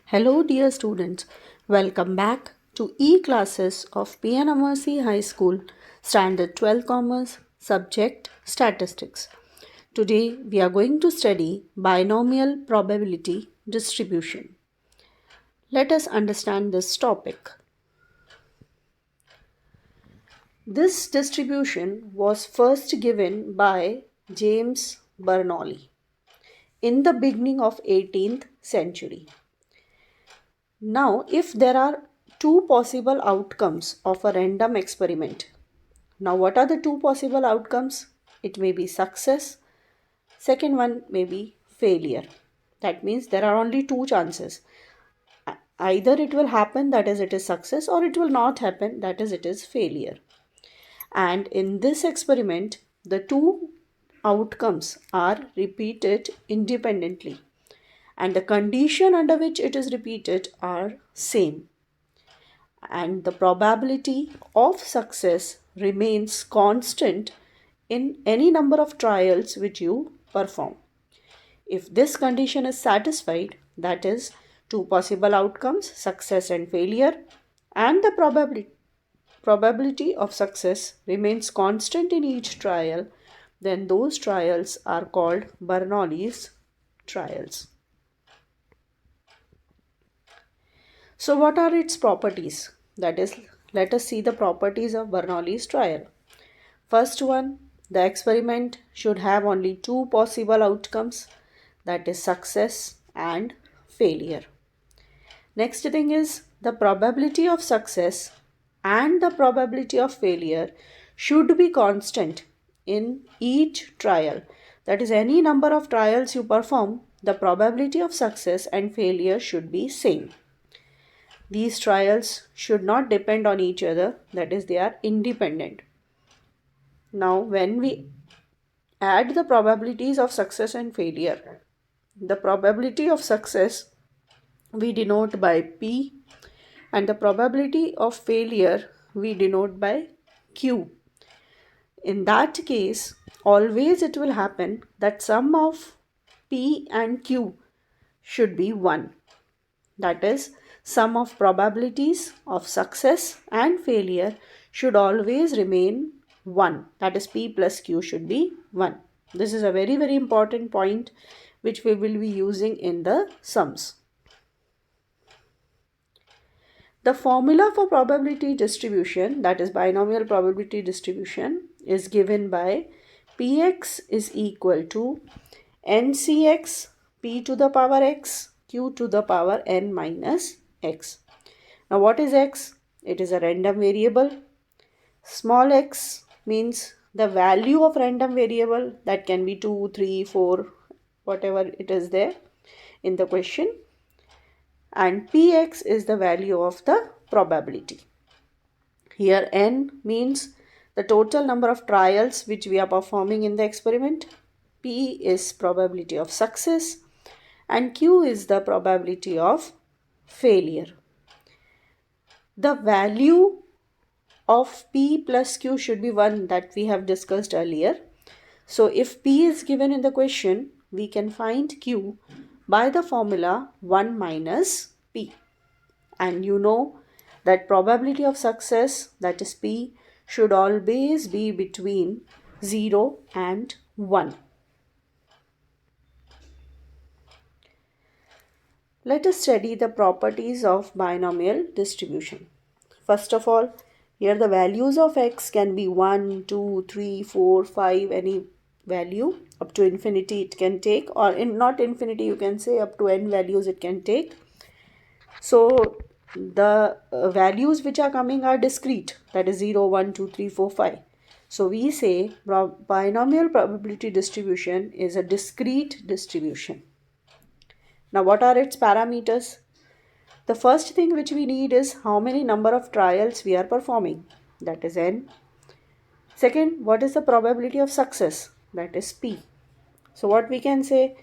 Hello, dear students. Welcome back to e-classes of PNMRC High School, Standard 12 Commerce, Subject Statistics. Today, we are going to study binomial probability distribution. Let us understand this topic. This distribution was first given by James Bernoulli in the beginning of 18th century. Now, if there are two possible outcomes of a random experiment, now what are the two possible outcomes? It may be success, second one may be failure. That means there are only two chances. Either it will happen, that is, it is success, or it will not happen, that is, it is failure. And in this experiment, the two outcomes are repeated independently, and the condition under which it is repeated are same, and the probability of success remains constant in any number of trials which you perform. If this condition is satisfied, that is, two possible outcomes, success and failure, and the probability of success remains constant in each trial, then those trials are called Bernoulli's trials. So, what are its properties? That is, let us see the properties of Bernoulli's trial. First one, the experiment should have only two possible outcomes, that is success and failure. Next thing is the probability of success and the probability of failure should be constant in each trial. That is, any number of trials you perform, the probability of success and failure should be same. These trials should not depend on each other, that is, they are independent. Now, when we add the probabilities of success and failure, the probability of success we denote by P, and the probability of failure we denote by Q. In that case, always it will happen that sum of P and Q should be 1. That is, sum of probabilities of success and failure should always remain 1. That is, P plus Q should be 1. This is a very, very important point which we will be using in the sums. The formula for probability distribution, that is binomial probability distribution, is given by Px is equal to NCx P to the power x Q to the power n minus x. Now what is x? It is a random variable. Small x means the value of random variable, that can be 2, 3, 4, whatever it is there in the question. And Px is the value of the probability. Here n means the total number of trials which we are performing in the experiment. P is probability of success and Q is the probability of failure. The value of P plus Q should be 1, that we have discussed earlier. So if P is given in the question, we can find Q by the formula 1 minus P. And you know that probability of success, that is P, should always be between 0 and 1. Let us study the properties of binomial distribution. First of all, here the values of x can be 1, 2, 3, 4, 5, any value up to infinity it can take, or in not infinity, you can say up to n values it can take. So the values which are coming are discrete, that is 0, 1, 2, 3, 4, 5. So we say binomial probability distribution is a discrete distribution. Now what are its parameters? The first thing which we need is how many number of trials we are performing, that is n. Second, what is the probability of success, that is P. So what we can say,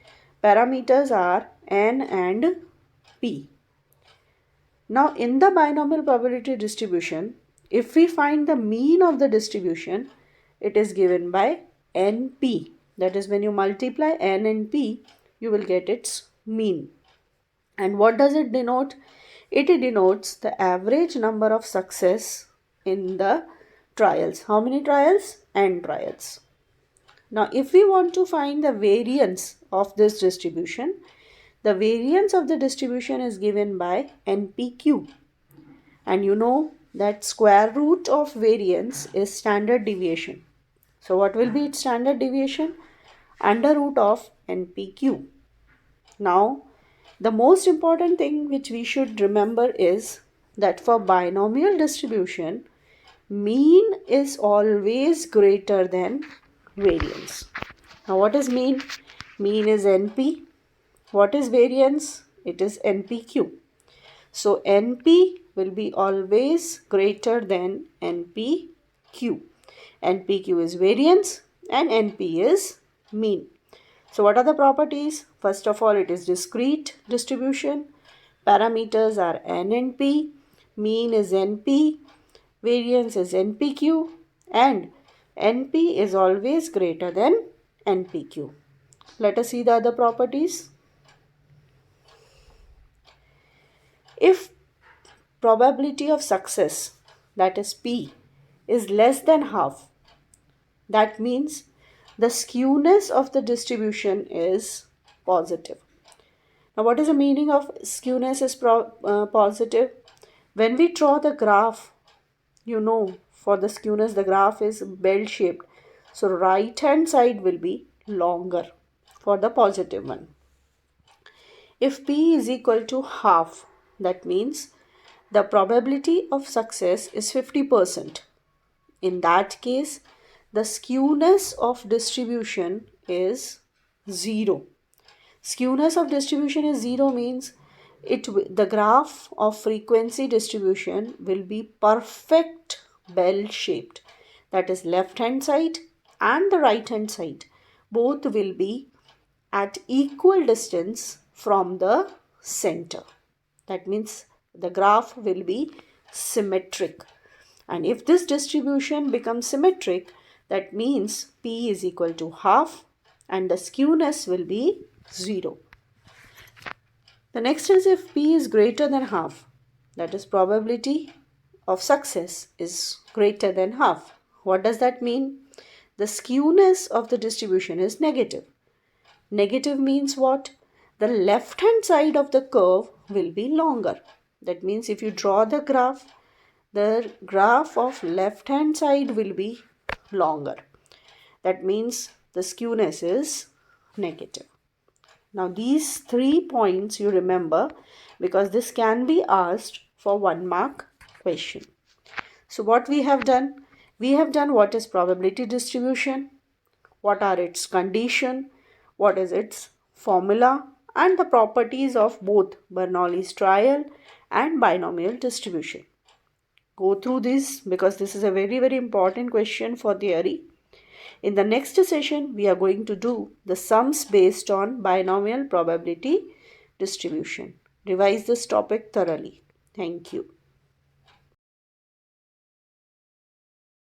parameters are n and P. Now in the binomial probability distribution, if we find the mean of the distribution, it is given by NP. That is, when you multiply n and p, you will get its mean. And what does it denote? It denotes the average number of success in the trials. How many trials? N trials. Now, if we want to find the variance of this distribution, the variance of the distribution is given by NPQ. And you know that square root of variance is standard deviation. So, what will be its standard deviation? Under root of NPQ. Now, the most important thing which we should remember is that for binomial distribution, mean is always greater than variance. Now, what is mean? Mean is NP. What is variance? It is NPQ. So, NP will be always greater than NPQ. NPQ is variance and NP is mean. So what are the properties? First of all, it is discrete distribution. Parameters are N and P. Mean is NP. Variance is NPQ. And NP is always greater than NPQ. Let us see the other properties. If probability of success, that is P, is less than half, that means the skewness of the distribution is positive. Now, what is the meaning of skewness is positive? When we draw the graph, for the skewness, the graph is bell shaped. So, right hand side will be longer for the positive one. If P is equal to half, that means the probability of success is 50%. In that case, the skewness of distribution is 0. Skewness of distribution is 0 means the graph of frequency distribution will be perfect bell shaped. That is left hand side and the right hand side. Both will be at equal distance from the center. That means the graph will be symmetric. And if this distribution becomes symmetric, that means P is equal to half and the skewness will be 0. The next is if P is greater than half, that is probability of success is greater than half. What does that mean? The skewness of the distribution is negative. Negative means what? The left hand side of the curve will be longer. That means if you draw the graph of left hand side will be longer. That means the skewness is negative. Now these 3 points you remember because this can be asked for 1 mark question. So what we have done? We have done what is probability distribution, what are its condition, what is its formula and the properties of both Bernoulli's trial and binomial distribution. Go through this because this is a very important question for theory. In the next session, we are going to do the sums based on binomial probability distribution. Revise this topic thoroughly. Thank you.